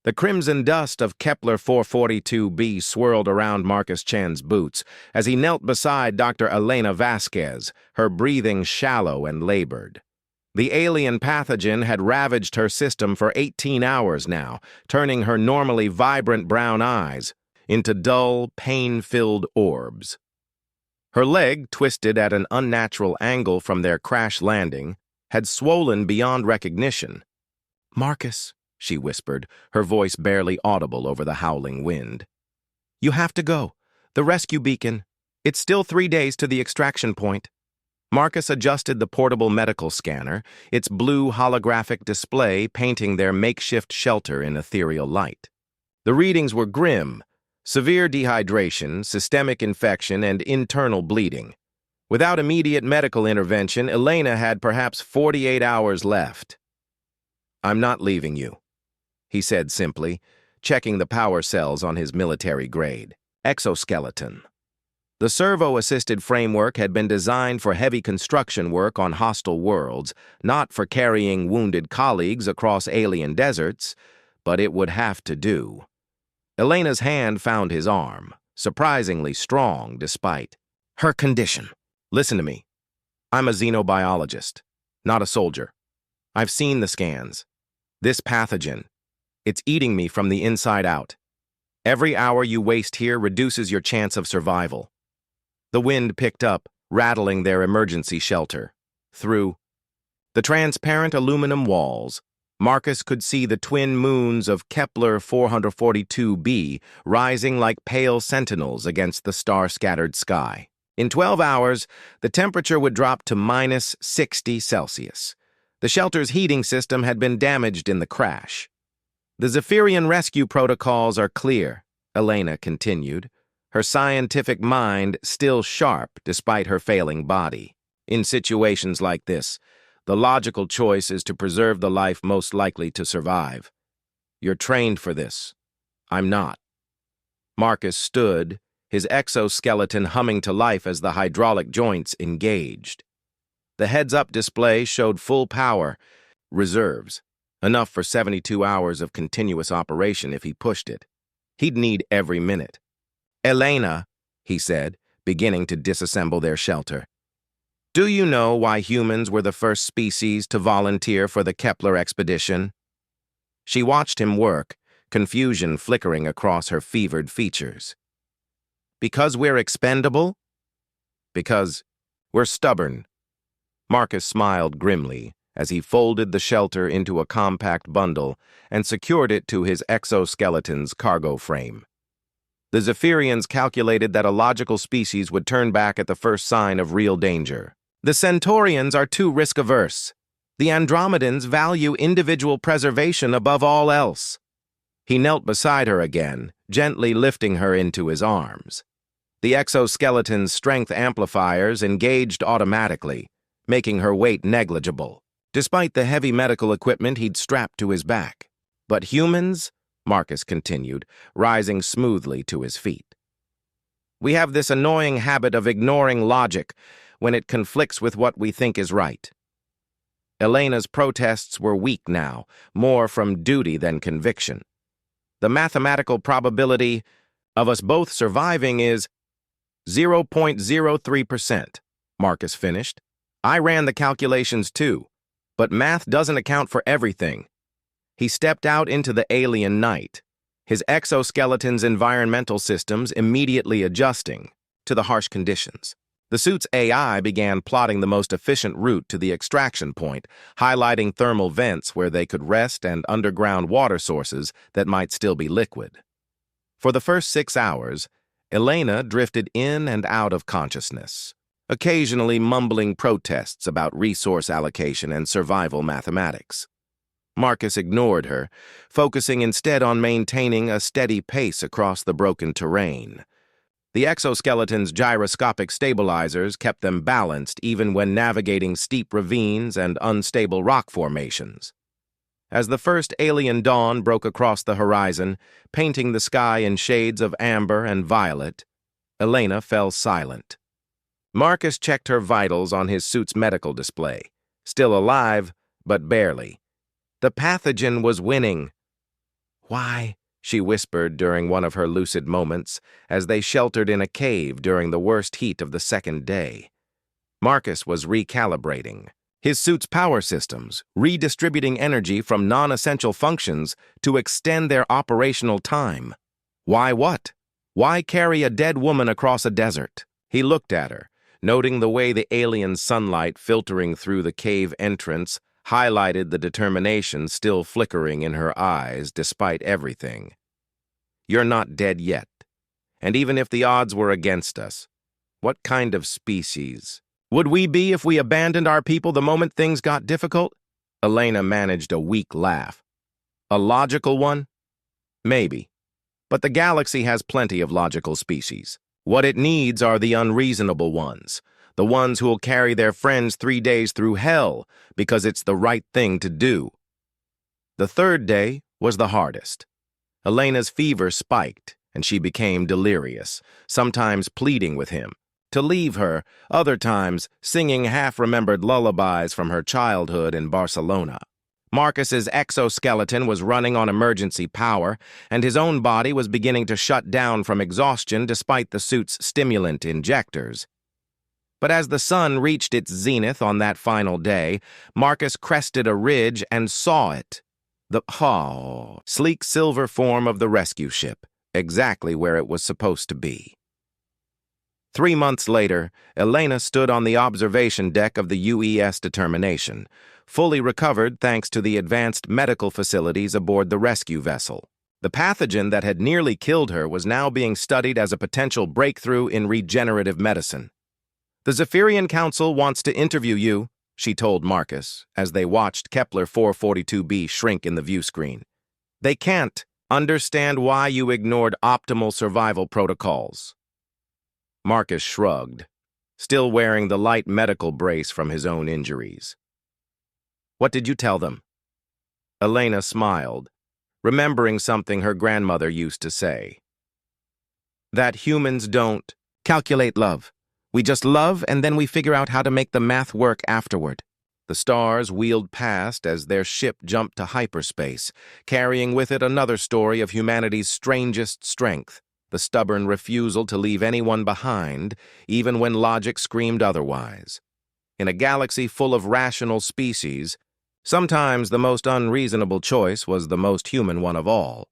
The crimson dust of Kepler 442b swirled around Marcus Chen's boots as he knelt beside Dr. Elena Vasquez, her breathing shallow and labored. The alien pathogen had ravaged her system for 18 hours now, turning her normally vibrant brown eyes into dull, pain-filled orbs. Her leg, twisted at an unnatural angle from their crash landing, had swollen beyond recognition. "Marcus," she whispered, her voice barely audible over the howling wind. "You have to go. The rescue beacon. It's still 3 days to the extraction point." Marcus adjusted the portable medical scanner, its blue holographic display painting their makeshift shelter in ethereal light. The readings were grim: severe dehydration, systemic infection, and internal bleeding. Without immediate medical intervention, Elena had perhaps 48 hours left. "I'm not leaving you," he said simply, checking the power cells on his military-grade Exoskeleton. The servo-assisted framework had been designed for heavy construction work on hostile worlds, not for carrying wounded colleagues across alien deserts, but it would have to do. Elena's hand found his arm, surprisingly strong despite her condition. "Listen to me. I'm a xenobiologist, not a soldier. I've seen the scans. This pathogen, it's eating me from the inside out. Every hour you waste here reduces your chance of survival." The wind picked up, rattling their emergency shelter. Through the transparent aluminum walls, Marcus could see the twin moons of Kepler 442b rising like pale sentinels against the star-scattered sky. In 12 hours, the temperature would drop to minus 60 Celsius. The shelter's heating system had been damaged in the crash. "The Zephyrian rescue protocols are clear," Elena continued, her scientific mind still sharp despite her failing body. "In situations like this, the logical choice is to preserve the life most likely to survive. You're trained for this. I'm not." Marcus stood, his exoskeleton humming to life as the hydraulic joints engaged. The heads-up display showed full power, reserves, enough for 72 hours of continuous operation if he pushed it. He'd need every minute. "Elena," he said, beginning to disassemble their shelter, "do you know why humans were the first species to volunteer for the Kepler expedition?" She watched him work, confusion flickering across her fevered features. "Because we're expendable? Because we're stubborn." Marcus smiled grimly as he folded the shelter into a compact bundle and secured it to his exoskeleton's cargo frame. The Zephyrians calculated that a logical species would turn back at the first sign of real danger. "The Centaurians are too risk-averse. The Andromedans value individual preservation above all else." He knelt beside her again, gently lifting her into his arms. The exoskeleton's strength amplifiers engaged automatically, making her weight negligible, despite the heavy medical equipment he'd strapped to his back. "But humans," Marcus continued, rising smoothly to his feet, "we have this annoying habit of ignoring logic when it conflicts with what we think is right." Elena's protests were weak now, more from duty than conviction. "The mathematical probability of us both surviving is 0.03%, Marcus finished. "I ran the calculations too, but math doesn't account for everything." He stepped out into the alien night, his exoskeleton's environmental systems immediately adjusting to the harsh conditions. The suit's AI began plotting the most efficient route to the extraction point, highlighting thermal vents where they could rest and underground water sources that might still be liquid. For the first 6 hours, Elena drifted in and out of consciousness, occasionally mumbling protests about resource allocation and survival mathematics. Marcus ignored her, focusing instead on maintaining a steady pace across the broken terrain. The exoskeleton's gyroscopic stabilizers kept them balanced even when navigating steep ravines and unstable rock formations. As the first alien dawn broke across the horizon, painting the sky in shades of amber and violet, Elena fell silent. Marcus checked her vitals on his suit's medical display. Still alive, but barely. The pathogen was winning. Why? She whispered during one of her lucid moments as they sheltered in a cave during the worst heat of the second day. Marcus was recalibrating his suit's power systems, redistributing energy from non-essential functions to extend their operational time. Why what? Why carry a dead woman across a desert? He looked at her, noting the way the alien sunlight filtering through the cave entrance highlighted the determination still flickering in her eyes despite everything. You're not dead yet. And even if the odds were against us, what kind of species would we be if we abandoned our people the moment things got difficult? Elena managed a weak laugh. A logical one? Maybe. But the galaxy has plenty of logical species. What it needs are the unreasonable ones, the ones who'll carry their friends 3 days through hell because it's the right thing to do. The third day was the hardest. Elena's fever spiked, and she became delirious, sometimes pleading with him to leave her, other times singing half-remembered lullabies from her childhood in Barcelona. Marcus's exoskeleton was running on emergency power, and his own body was beginning to shut down from exhaustion despite the suit's stimulant injectors. But as the sun reached its zenith on that final day, Marcus crested a ridge and saw it. The sleek silver form of the rescue ship, exactly where it was supposed to be. 3 months later, Elena stood on the observation deck of the UES Determination, fully recovered thanks to the advanced medical facilities aboard the rescue vessel. The pathogen that had nearly killed her was now being studied as a potential breakthrough in regenerative medicine. "The Zephyrian Council wants to interview you," she told Marcus, as they watched Kepler 442b shrink in the view screen. "They can't understand why you ignored optimal survival protocols." Marcus shrugged, still wearing the light medical brace from his own injuries. "What did you tell them?" Elena smiled, remembering something her grandmother used to say. "That humans don't calculate love. We just love and then we figure out how to make the math work afterward." The stars wheeled past as their ship jumped to hyperspace, carrying with it another story of humanity's strangest strength. The stubborn refusal to leave anyone behind, even when logic screamed otherwise. In a galaxy full of rational species, sometimes the most unreasonable choice was the most human one of all.